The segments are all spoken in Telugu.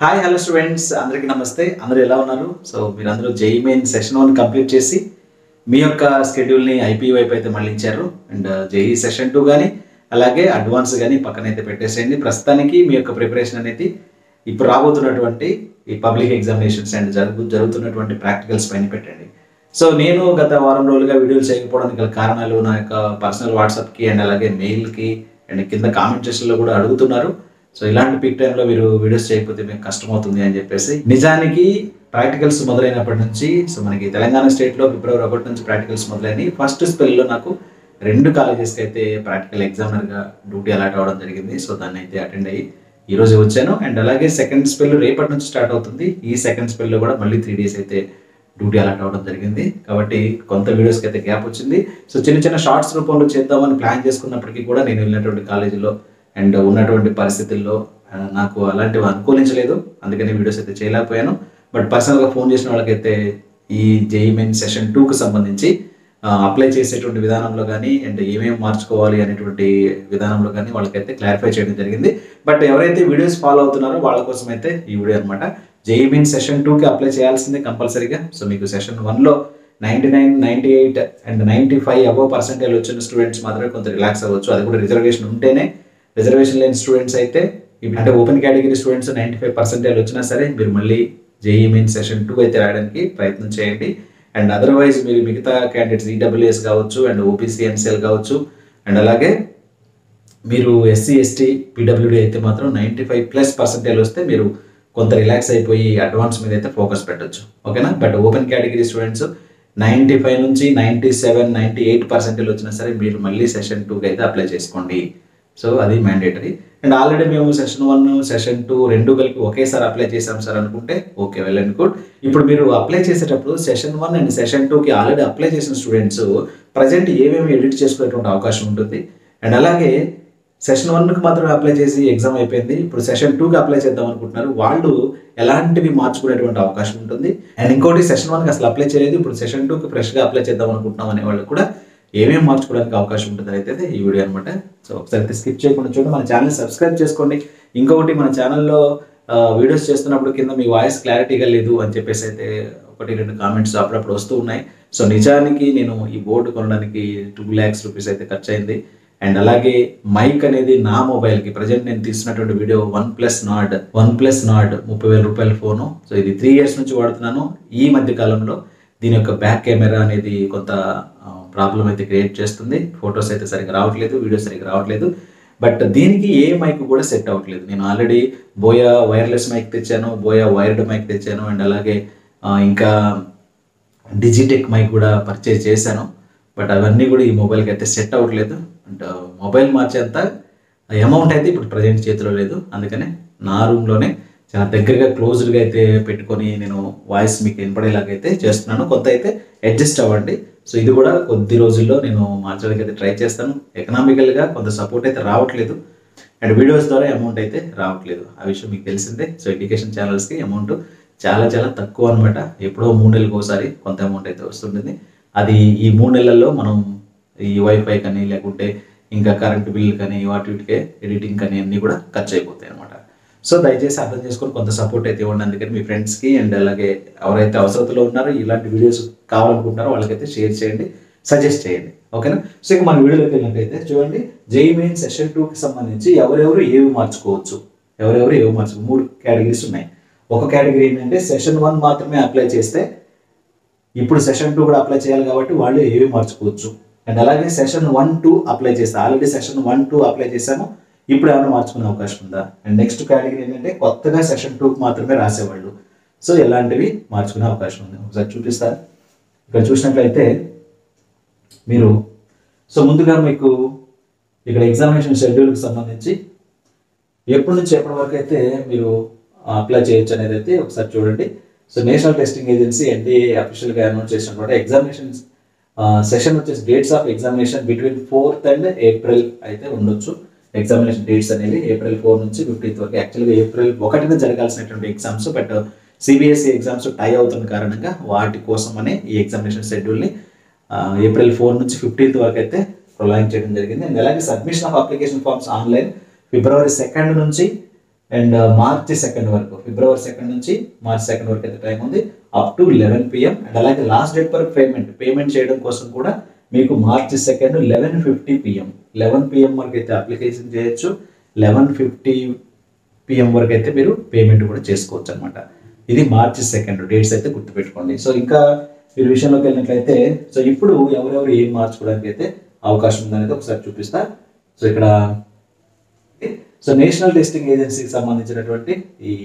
హాయ్ హలో స్టూడెంట్స్ అందరికీ నమస్తే. అందరూ ఎలా ఉన్నారు? సో మీరందరూ జేఈఈ మెయిన్ సెషన్ 1 కంప్లీట్ చేసి మీ యొక్క స్కెడ్యూల్ని ఐపీ వైపు అయితే మళ్ళించారు. అండ్ జేఈఈ సెషన్ 2 కానీ అలాగే అడ్వాన్స్ కానీ పక్కనైతే పెట్టేసేయండి. ప్రస్తుతానికి మీ యొక్క ప్రిపరేషన్ అనేది ఇప్పుడు రాబోతున్నటువంటి ఈ పబ్లిక్ ఎగ్జామినేషన్స్ అండ్ జరుగుతున్నటువంటి ప్రాక్టికల్స్ పైన పెట్టండి. సో నేను గత వారం రోజులుగా వీడియోలు చేయకపోవడానికి గల కారణాలు నా యొక్క పర్సనల్ వాట్సాప్కి అండ్ అలాగే మెయిల్కి అండ్ కింద కామెంట్ సెక్షన్లో కూడా అడుగుతున్నారు. సో ఇలాంటి పీక్ టైంలో మీరు వీడియోస్ చేయకపోతే మీకు కష్టమవుతుంది అని చెప్పేసి, నిజానికి ప్రాక్టికల్స్ మొదలైనప్పటి నుంచి సో మనకి తెలంగాణ స్టేట్లో ఫిబ్రవరి 1 నుంచి ప్రాక్టికల్స్ మొదలైనవి. ఫస్ట్ స్పెల్లో నాకు 2 కాలేజెస్కి అయితే ప్రాక్టికల్ ఎగ్జామినర్గా డ్యూటీ అలాట్ అవ్వడం జరిగింది. సో దాన్ని అయితే అటెండ్ అయ్యి ఈరోజు వచ్చాను. అండ్ అలాగే సెకండ్ స్పెల్ రేపటి నుంచి స్టార్ట్ అవుతుంది. ఈ సెకండ్ స్పెల్లో కూడా మళ్ళీ 3 డేస్ అయితే డ్యూటీ అలాట్ అవ్వడం జరిగింది. కాబట్టి కొంత వీడియోస్కి అయితే గ్యాప్ వచ్చింది. సో చిన్న చిన్న షార్ట్స్ రూపంలో చేద్దామని ప్లాన్ చేసుకున్నప్పటికీ కూడా నేను వెళ్ళినటువంటి కాలేజీలో అండ్ ఉన్నటువంటి పరిస్థితుల్లో నాకు అలాంటివి అనుకూలించలేదు. అందుకని వీడియోస్ అయితే చేయలేకపోయాను. బట్ పర్సనల్గా ఫోన్ చేసిన వాళ్ళకైతే ఈ జేఈఈ మెయిన్ సెషన్ 2కి సంబంధించి అప్లై చేసేటువంటి విధానంలో కానీ అండ్ ఏమేమి మార్చుకోవాలి అనేటువంటి విధానంలో కానీ వాళ్ళకైతే క్లారిఫై చేయడం జరిగింది. బట్ ఎవరైతే వీడియోస్ ఫాలో అవుతున్నారో వాళ్ళ కోసం అయితే ఈ వీడియో అనమాట. జేఈఈ మెయిన్ సెషన్ 2కి అప్లై చేయాల్సిందే కంపల్సరీగా. సో మీకు సెషన్ 1లో 99, 98 అండ్ 95 అబవ్ పర్సెంటేజ్ వచ్చిన స్టూడెంట్స్ మాత్రమే కొంత రిలాక్స్ అవ్వచ్చు. అది కూడా రిజర్వేషన్ ఉంటేనే. రిజర్వేషన్ లేని స్టూడెంట్స్ అయితే అంటే ఓపెన్ కేటగిరీ స్టూడెంట్స్ 95% వచ్చినా సరే మీరు మళ్ళీ జేఈఈ మెయిన్ సెషన్ 2 అయితే రాయడానికి ప్రయత్నం చేయండి. అండ్ అదర్వైజ్ మీరు మిగతా క్యాండిడేట్స్ ఈడబ్ల్యూఎస్ కావచ్చు అండ్ ఓబీసీ ఎన్సీఎల్ కావచ్చు అండ్ అలాగే మీరు ఎస్సీ ఎస్టీ పీడబ్ల్యూడీ అయితే మాత్రం 95+% వస్తే మీరు కొంత రిలాక్స్ అయిపోయి అడ్వాన్స్ మీద అయితే ఫోకస్ పెట్టచ్చు. ఓకేనా? బట్ ఓపెన్ కేటగిరీ స్టూడెంట్స్ 95 నుంచి 97, 98% వచ్చినా సరే మీరు మళ్ళీ సెషన్ 2కి అయితే అప్లై చేసుకోండి. సో అది మ్యాండేటరీ. అండ్ ఆల్రెడీ మేము సెషన్ 1, సెషన్ 2 రెండు కలిపి ఒకేసారి అప్లై చేసాం సార్ అనుకుంటే ఓకే, వెల్ అండ్ గుడ్. ఇప్పుడు మీరు అప్లై చేసేటప్పుడు సెషన్ 1 అండ్ సెషన్ 2కి ఆల్రెడీ అప్లై చేసిన స్టూడెంట్స్ ప్రజెంట్ ఏమేమి ఎడిట్ చేసుకునేటువంటి అవకాశం ఉంటుంది. అండ్ అలాగే సెషన్ 1కి మాత్రమే అప్లై చేసి ఎగ్జామ్ అయిపోయింది, ఇప్పుడు సెషన్ 2కి అప్లై చేద్దాం అనుకుంటున్నారు, వాళ్ళు ఎలాంటివి మార్చుకునేటువంటి అవకాశం ఉంటుంది. అండ్ ఇంకోటి సెషన్ 1కి అసలు అప్లై చేయలేదు, ఇప్పుడు సెషన్ 2కి ఫ్రెష్గా అప్లై చేద్దాం అనుకుంటున్నాం అనే వాళ్ళు కూడా ఏమేమి మార్చుకోవడానికి అవకాశం ఉంటుంది అయితే ఈ వీడియో అనమాట. సో ఒకసారి అయితే స్కిప్ చేయకుండా చూడండి. మన ఛానల్ సబ్స్క్రైబ్ చేసుకోండి. ఇంకొకటి, మన ఛానల్లో వీడియోస్ చేస్తున్నప్పుడు కింద మీ వాయిస్ క్లారిటీగా లేదు అని చెప్పేసి అయితే 1-2 కామెంట్స్ అప్పుడప్పుడు వస్తూ ఉన్నాయి. సో నిజానికి నేను ఈ బోర్డు కొనడానికి 2 lakhs రూపీస్ అయితే ఖర్చు అయింది. అండ్ అలాగే మైక్ అనేది నా మొబైల్కి ప్రజెంట్ నేను తీసినటువంటి వీడియో వన్ ప్లస్ నాడ్ 30,000 రూపాయల ఫోను. సో ఇది 3 years నుంచి వాడుతున్నాను. ఈ మధ్య కాలంలో దీని యొక్క బ్యాక్ కెమెరా అనేది కొంత ప్రాబ్లం అయితే క్రియేట్ చేస్తుంది. ఫొటోస్ అయితే సరిగ్గా రావట్లేదు, వీడియోస్ సరిగ్గా రావట్లేదు. బట్ దీనికి ఏ మైక్ కూడా సెట్ అవ్వట్లేదు. నేను ఆల్రెడీ బోయా వైర్లెస్ మైక్ తెచ్చాను, బోయా వైర్డ్ మైక్ తెచ్చాను అండ్ అలాగే ఇంకా డిజిటెక్ మైక్ కూడా పర్చేజ్ చేశాను. బట్ అవన్నీ కూడా ఈ మొబైల్కి అయితే సెట్ అవ్వట్లేదు. అండ్ మొబైల్ మార్చేంత అమౌంట్ అయితే ఇప్పుడు ప్రజెంట్ చేతిలో లేదు. అందుకనే నా రూమ్లోనే చాలా దగ్గరగా క్లోజ్డ్గా అయితే పెట్టుకొని నేను వాయిస్ మీకు వినపడేలాగైతే చేస్తున్నాను. కొంత అయితే అడ్జస్ట్ అవ్వండి. సో ఇది కూడా కొద్ది రోజుల్లో నేను మార్చడానికి అయితే ట్రై చేస్తాను. ఎకనామికల్గా కొంత సపోర్ట్ అయితే రావట్లేదు అండ్ వీడియోస్ ద్వారా అమౌంట్ అయితే రావట్లేదు. ఆ విషయం మీకు తెలిసిందే. సో ఎడ్యుకేషన్ ఛానల్స్కి అమౌంట్ చాలా చాలా తక్కువ అనమాట. ఎప్పుడో 3 నెలలకు ఒకసారి కొంత అమౌంట్ అయితే వస్తుంటుంది. అది ఈ 3 నెలల్లో మనం ఈ వైఫై కానీ లేకుంటే ఇంకా కరెంట్ బిల్ కానీ వాటికే ఎడిటింగ్ కానీ అన్నీ కూడా ఖర్చు అయిపోతాయి అనమాట. సో దయచేసి అర్థం చేసుకొని కొంత సపోర్ట్ అయితే ఇవ్వండి. అందుకని మీ ఫ్రెండ్స్కి అండ్ అలాగే ఎవరైతే అవసరతలో ఉన్నారో ఇలాంటి వీడియోస్ కావాలనుకుంటున్నారో వాళ్ళకైతే షేర్ చేయండి, సజెస్ట్ చేయండి. ఓకేనా? సో ఇక మన వీడియోలోకి వెళ్ళినట్టయితే చూడండి, జేఈఈ మెయిన్ సెషన్ 2కి సంబంధించి ఎవరెవరు ఏవి మార్చుకోవచ్చు, 3 కేటగిరీస్ ఉన్నాయి. ఒక కేటగిరీ ఏంటంటే సెషన్ 1 మాత్రమే అప్లై చేస్తే ఇప్పుడు సెషన్ 2 కూడా అప్లై చేయాలి కాబట్టి వాళ్ళు ఏవి మార్చుకోవచ్చు. అండ్ అలాగే సెషన్ 1, 2 అప్లై చేస్తే ఆల్రెడీ సెషన్ 1, 2 అప్లై చేశాము, ఇప్పుడు ఏమైనా మార్చుకునే అవకాశం ఉందా. అండ్ నెక్స్ట్ కేటగిరీ ఏంటంటే కొత్తగా సెషన్ 2కి మాత్రమే రాసేవాళ్ళు. సో ఎలాంటివి మార్చుకునే అవకాశం ఉంది ఒకసారి చూపిస్తారు. ఇక్కడ చూసినట్లయితే మీరు సో ముందుగా మీకు ఇక్కడ ఎగ్జామినేషన్ షెడ్యూల్కి సంబంధించి ఎప్పటి నుంచి ఎప్పటి వరకు అయితే మీరు అప్లై చేయొచ్చు అనేది అయితే ఒకసారి చూడండి. So national testing agency NTA అఫీషియల్గా అనౌన్స్ చేసినటువంటి ఎగ్జామినేషన్ సెషన్ వచ్చేసి dates of examination between 4th and April అయితే ఉండొచ్చు. ఎగ్జామినేషన్ డేట్స్ అనేవి April 4 నుంచి 15th వరకు. యాక్చువల్గా April 1న జరగాల్సినటువంటి exams, but CBSE exams tie అవుతున్న కారణంగా వాటి కోసమనే ఈ ఎగ్జామినేషన్ షెడ్యూల్ని April 4 నుంచి 15th వరకు అయితే ప్రొలాంగ్ చేయడం జరిగింది. అండ్ అలాగే submission of application forms online February 2 నుంచి అండ్ మార్చి 2 వరకు, ఫిబ్రవరి 2 నుంచి మార్చి 2 వరకు అయితే టైం ఉంది, అప్ టు 11 PM. అండ్ అలాగే లాస్ట్ డేట్ ఫర్ పేమెంట్ చేయడం కోసం కూడా మీకు మార్చి 2 11:50 PM 11 PM వరకు అయితే అప్లికేషన్ చేయొచ్చు. 11:50 PM వరకు అయితే మీరు పేమెంట్ కూడా చేసుకోవచ్చు అనమాట. ఇది మార్చి 2 డేట్స్ అయితే గుర్తుపెట్టుకోండి. సో ఇంకా మీరు విషయంలోకి వెళ్ళినట్లయితే, సో ఇప్పుడు ఎవరెవరు ఏం మార్చుకోవడానికి అయితే అవకాశం ఉందనేది ఒకసారి చూపిస్తా. సో ఇక్కడ సో నేషనల్ టెస్టింగ్ ఏజెన్సీకి సంబంధించినటువంటి ఈ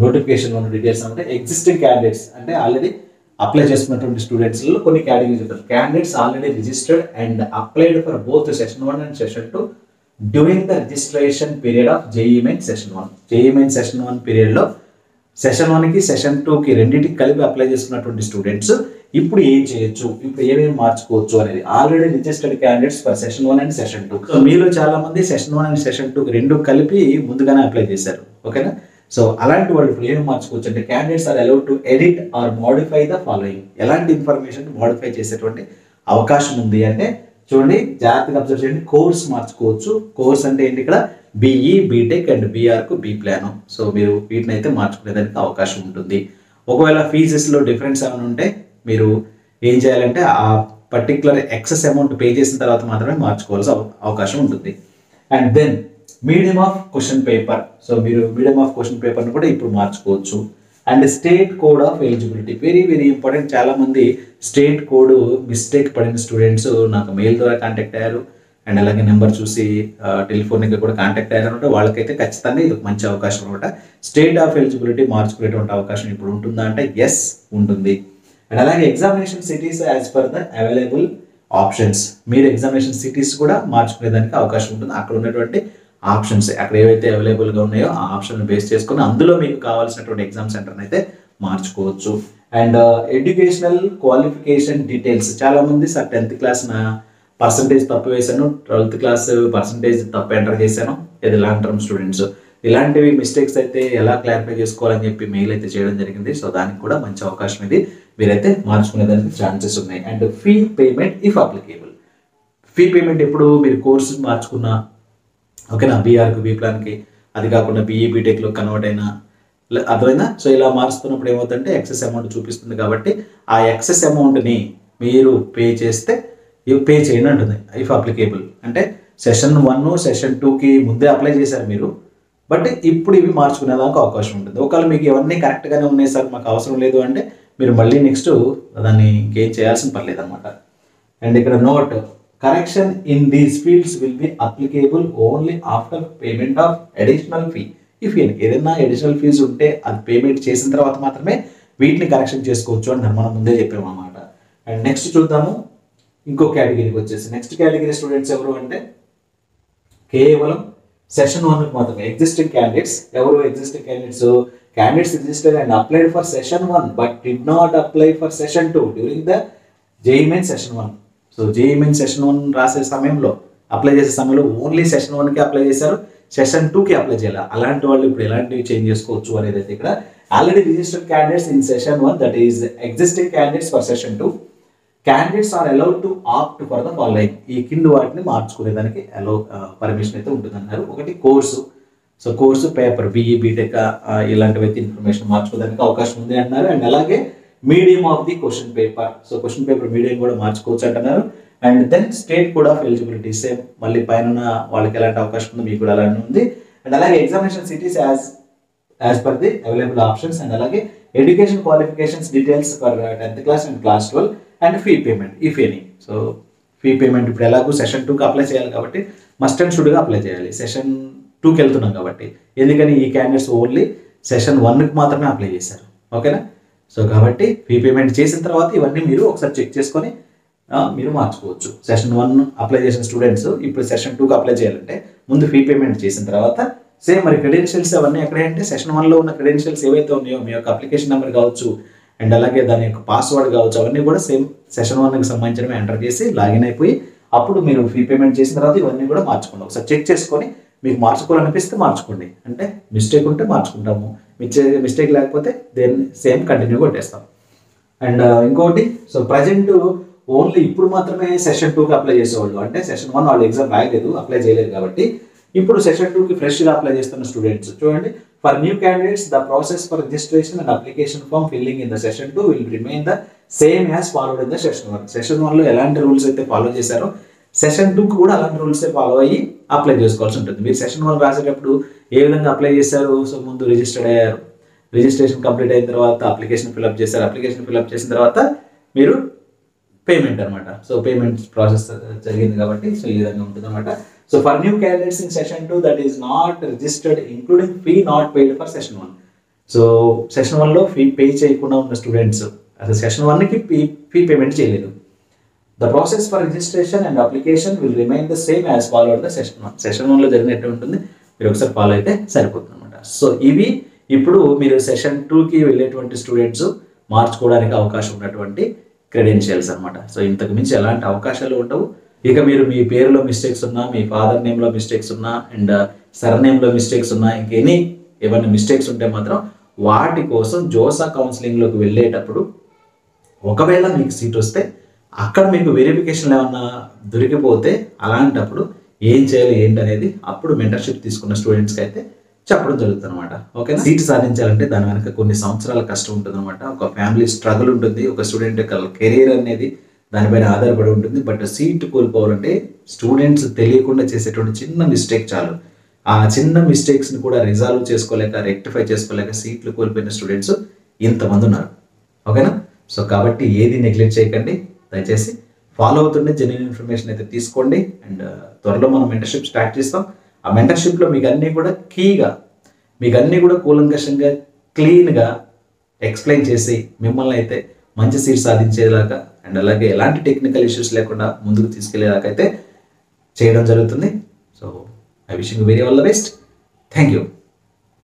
నోటిఫికేషన్ ఉన్న డీటెయిల్స్ అంటే ఎగ్జిస్టింగ్ క్యాండిడేట్స్ అంటే ఆల్రెడీ అప్లై చేసుకున్నటువంటి స్టూడెంట్స్లో కొన్ని కేటగిరీస్ ఉంటారు. Candidates already registered and applied for both session 1 and session 2 during the registration period of JEE mains session 1. JEE mains session 1 పీరియడ్లో సెషన్ 1కి సెషన్ 2కి రెండింటికి కలిపి అప్లై చేసుకున్నటువంటి స్టూడెంట్స్ ఇప్పుడు ఏం చేయొచ్చు, ఇప్పుడు ఏమేమి మార్చుకోవచ్చు అనేది already registered candidates for session 1 and session 2. So మీలో చాలా మంది సెషన్ 1 అండ్ సెషన్ 2 రెండు కలిపి ముందుగానే అప్లై చేశారు. ఓకేనా? సో అలాంటి వాళ్ళు ఇప్పుడు ఏమి మార్చుకోవచ్చు అంటే candidates are allowed to edit or modify the following. ఎలాంటి ఇన్ఫర్మేషన్ మోడిఫై చేసేటువంటి అవకాశం ఉంది అంటే చూడండి, జాగ్రత్తగా అబ్జర్వ్ చేయండి. కోర్స్ మార్చుకోవచ్చు. కోర్స్ అంటే ఏంటి, ఇక్కడ BE, BTech and BArch B plan. So మీరు వీటిని అయితే మార్చుకునేదానికి అవకాశం ఉంటుంది. ఒకవేళ ఫీజెస్లో డిఫరెన్స్ ఏమైనా ఉంటే మీరు ఏం చేయాలంటే ఆ పర్టికులర్ ఎక్సెస్ అమౌంట్ పే చేసిన తర్వాత మాత్రమే మార్చుకోవాల్సిన అవకాశం ఉంటుంది. And then medium of question paper. So మీరు మీడియం ఆఫ్ క్వశ్చన్ పేపర్ని కూడా ఇప్పుడు మార్చుకోవచ్చు. And state code of eligibility, very very important. చాలా మంది స్టేట్ కోడ్ మిస్టేక్ పడిన స్టూడెంట్స్ నాకు మెయిల్ ద్వారా కాంటాక్ట్ అయ్యారు అండ్ అలాగే నెంబర్ చూసి టెలిఫోన్కి కూడా కాంటాక్ట్ అయ్యారంటే వాళ్ళకైతే ఖచ్చితంగా ఇది ఒక మంచి అవకాశం అనమాట. స్టేట్ ఆఫ్ ఎలిజిబిలిటీ మార్చుకునేటువంటి అవకాశం ఇప్పుడు ఉంటుందా అంటే ఎస్ ఉంటుంది. అండ్ అలాగే examination cities as per the available options. మీరు ఎగ్జామినేషన్ సిటీస్ కూడా మార్చుకునేదానికి అవకాశం ఉంటుంది. అక్కడ ఉన్నటువంటి ఆప్షన్స్ అక్కడ ఏవైతే అవైలబుల్గా ఉన్నాయో ఆ ఆప్షన్ బేస్ చేసుకుని అందులో మీకు కావాల్సినటువంటి ఎగ్జామ్ సెంటర్ని అయితే మార్చుకోవచ్చు. And educational qualification details. చాలామంది సార్ 10th క్లాస్ నా పర్సంటేజ్ తప్పు వేశాను, 12th క్లాస్ పర్సంటేజ్ తప్పు ఎంటర్ చేశాను, ఇది లాంగ్ టర్మ్ స్టూడెంట్స్. ఇలాంటివి మిస్టేక్స్ అయితే ఎలా క్లారిఫై చేసుకోవాలని చెప్పి మెయిల్ అయితే చేయడం జరిగింది. సో దానికి కూడా మంచి అవకాశం ఇది, మీరైతే మార్చుకునేదానికి ఛాన్సెస్ ఉన్నాయి. And fee payment if applicable. Fee payment ఎప్పుడు మీరు కోర్సు మార్చుకున్న, ఓకేనా, బీఆర్కి బీ ప్లాన్కి, అది కాకుండా బీఈ బీటెక్లో కన్వర్ట్ అయినా అర్థమైందా. సో ఇలా మారుస్తున్నప్పుడు ఏమవుతుందంటే ఎక్సెస్ అమౌంట్ చూపిస్తుంది కాబట్టి ఆ ఎక్సెస్ అమౌంట్ని మీరు పే చేస్తే పే చేయండి అంటుంది ఇఫ్ అప్లికేబుల్. అంటే సెషన్ 1 సెషన్ 2కి ముందే అప్లై చేశారు మీరు, బట్ ఇప్పుడు ఇవి మార్చుకునేదానికి అవకాశం ఉంటుంది. ఒకవేళ మీకు ఇవన్నీ కరెక్ట్గానే ఉన్నాయి సార్ మాకు అవసరం లేదు అంటే మీరు మళ్ళీ నెక్స్ట్ దాన్ని ఇంకేం చేయాల్సిన పర్లేదు అనమాట. అండ్ ఇక్కడ note, correction in these fields will be applicable only after payment of additional fee. If ఏదైనా అడిషనల్ ఫీజు ఉంటే అది పేమెంట్ చేసిన తర్వాత మాత్రమే వీటిని కరెక్షన్ చేసుకోవచ్చు అని మనం ముందే చెప్పాము అన్నమాట. అండ్ నెక్స్ట్ చూద్దాము ఇంకో కేటగిరీకి వచ్చేసి. నెక్స్ట్ కేటగిరీ స్టూడెంట్స్ ఎవరు అంటే కేవలం సెషన్ 1కి మాత్రమే ఎగ్జిస్టింగ్ క్యాండిడేట్స్. ఎవరు existing candidates registered and applied for session 1 but did not apply for session 2 during the JEE mains session 1. So JEE mains session 1 రాసే సమయంలో, అప్లై చేసే సమయంలో ఓన్లీ సెషన్ 1కి అప్లై చేశారు, సెషన్ 2కి అప్లై చేయాలి. అలాంటి వాళ్ళు ఇప్పుడు ఎలాంటివి చేంజ్ చేసుకోవచ్చు అనేది అయితే ఇక్కడ already registered candidates in session 1 that is existing candidates for session 2 candidates are allowed to opt for the following. ఈ కింద వాటిని మార్చుకునేదానికి పర్మిషన్ అయితే ఉంటుంది అన్నారు. ఒకటి course. So course paper BE BTech ఇలాంటివి అయితే ఇన్ఫర్మేషన్ మార్చుకోవడానికి అవకాశం ఉంది అంటున్నారు. అండ్ అలాగే medium of the question paper. So question paper medium కూడా మార్చుకోవచ్చు అంటున్నారు. And then state code of eligibility same, మళ్ళీ పైన వాళ్ళకి ఎలాంటి అవకాశం ఉందో మీకు కూడా అలానే ఉంది. అండ్ అలాగే examination cities as per the available options. And అలాగే education qualifications details for 10th class and class 12 and fee payment if any. So fee payment ఇప్పుడు ఎలాగో సెషన్ 2కి అప్లై చేయాలి కాబట్టి మస్ట్ అండ్ షుడ్గా అప్లై చేయాలి. సెషన్ 2కి వెళ్తున్నాం కాబట్టి, ఎందుకని ఈ క్యాండిడేట్స్ ఓన్లీ సెషన్ 1కి మాత్రమే అప్లై చేశారు. ఓకేనా? సో కాబట్టి ఫీ పేమెంట్ చేసిన తర్వాత ఇవన్నీ మీరు ఒకసారి చెక్ చేసుకొని మీరు మార్చుకోవచ్చు. సెషన్ 1 అప్లై చేసిన స్టూడెంట్స్ ఇప్పుడు సెషన్ 2కి అప్లై చేయాలంటే ముందు ఫీ పేమెంట్ చేసిన తర్వాత సేమ్ మరి క్రెడెన్షియల్స్ అవన్నీ ఎక్కడంటే సెషన్ 1లో ఉన్న క్రెడెన్షియల్స్ ఏవైతే ఉన్నాయో మీ యొక్క అప్లికేషన్ నెంబర్ కావచ్చు అండ్ అలాగే దాని యొక్క పాస్వర్డ్ కావచ్చు, అవన్నీ కూడా సేమ్ సెషన్ 1కి సంబంధించినవి ఎంటర్ చేసి లాగిన్ అయిపోయి అప్పుడు మీరు ఫీ పేమెంట్ చేసిన తర్వాత ఇవన్నీ కూడా మార్చుకోండి. ఒకసారి చెక్ చేసుకొని మీకు మార్చుకోవాలనిపిస్తే మార్చుకోండి, అంటే మిస్టేక్ ఉంటే మార్చుకుంటాము, మిస్టేక్ లేకపోతే దేన్ని సేమ్ కంటిన్యూ కొట్టేస్తాం. అండ్ ఇంకోటి, సో ప్రజెంట్ ఓన్లీ ఇప్పుడు మాత్రమే సెషన్ 2కి అప్లై చేసేవాళ్ళు, అంటే సెషన్ 1 వాళ్ళు ఎగ్జామ్ రాయలేదు, అప్లై చేయలేదు కాబట్టి ఇప్పుడు సెషన్ 2కి ఫ్రెష్గా అప్లై చేస్తున్న స్టూడెంట్స్ చూడండి, for new candidates the process for registration and application form filling in the session 2 will remain the same as followed in the session 1. Session 1లో ఎలాంటి రూల్స్ అయితే ఫాలో చేశారో సెషన్ 2కి కూడా అలాంటి రూల్స్ ఫాలో అయ్యి అప్లై చేసుకోవాల్సి ఉంటుంది. మీరు సెషన్ 1 రాసేటప్పుడు ఏ విధంగా అప్లై చేశారు, సో ముందు రిజిస్టర్డ్ అయ్యారు, రిజిస్ట్రేషన్ కంప్లీట్ అయిన తర్వాత అప్లికేషన్ ఫిల్అప్ చేశారు, అప్లికేషన్ ఫిల్అప్ చేసిన తర్వాత మీరు పేమెంట్ అనమాట. సో పేమెంట్ ప్రాసెస్ జరిగింది కాబట్టి సో ఈ విధంగా ఉంటుంది అనమాట. So for new candidates in session 2 that is not registered including fee not paid for session 1. So session 1లో ఫీ పే చేయకుండా ఉన్న స్టూడెంట్స్ అసలు సెషన్ 1కి ఫీ పేమెంట్ చేయలేదు. The process for registration and application will remain the same as followed the session 1. Session 1లో జరిగినట్టు ఉంటుంది, మీరు ఒకసారి ఫాలో అయితే సరిపోతుంది అనమాట. సో ఇవి ఇప్పుడు మీరు సెషన్ 2కి వెళ్ళేటువంటి స్టూడెంట్స్ మార్చుకోవడానికి అవకాశం ఉన్నటువంటి క్రెడెన్షియల్స్ అనమాట. సో ఇంతకు మించి ఎలాంటి అవకాశాలు ఉండవు. ఇక మీరు మీ పేరులో మిస్టేక్స్ ఉన్నా, మీ ఫాదర్ నేమ్లో మిస్టేక్స్ ఉన్నా, అండ్ సర్నేమ్లో మిస్టేక్స్ ఉన్నా, ఏమైనా మిస్టేక్స్ ఉంటే మాత్రం వాటి కోసం జోసా కౌన్సిలింగ్లోకి వెళ్ళేటప్పుడు ఒకవేళ మీకు సీట్ వస్తే అక్కడ మీకు వెరిఫికేషన్ ఏమన్నా దొరికిపోతే అలాంటప్పుడు ఏం చేయాలి ఏంటి అనేది అప్పుడు మెంటర్షిప్ తీసుకున్న స్టూడెంట్స్కి అయితే చెప్పడం జరుగుతుంది అనమాట. ఓకే, సీట్ సాధించాలంటే దాని వెనక కొన్ని సంవత్సరాల కష్టం ఉంటుంది అనమాట. ఒక ఫ్యామిలీ స్ట్రగుల్ ఉంటుంది, ఒక స్టూడెంట్ యొక్క కెరీర్ అనేది దానిపైన ఆధారపడి ఉంటుంది. బట్ సీట్ కోల్పోవాలంటే స్టూడెంట్స్ తెలియకుండా చేసేటువంటి చిన్న మిస్టేక్ చాలు. ఆ చిన్న మిస్టేక్స్ని కూడా రిజాల్వ్ చేసుకోలేక, రెక్టిఫై చేసుకోలేక సీట్లు కోల్పోయిన స్టూడెంట్స్ ఇంతమంది ఉన్నారు. ఓకేనా? సో కాబట్టి ఏది నెగ్లెక్ట్ చేయకండి, దయచేసి ఫాలో అవుతుండే జెన్యూన్ ఇన్ఫర్మేషన్ అయితే తీసుకోండి. అండ్ త్వరలో మనం మెంటర్షిప్ స్టార్ట్ చేస్తాం. ఆ మెంటర్షిప్లో మీకు అన్నీ కూడా కీగా, మీకు అన్నీ కూడా కూలంకషంగా, క్లీన్గా ఎక్స్ప్లెయిన్ చేసి మిమ్మల్ని అయితే మంచి సీట్ సాధించేలాగా అండ్ అలాగే ఎలాంటి టెక్నికల్ ఇష్యూస్ లేకుండా ముందుకు తీసుకెళ్లేలాగా అయితే చేయడం జరుగుతుంది. So I wishing you very all the best. Thank you.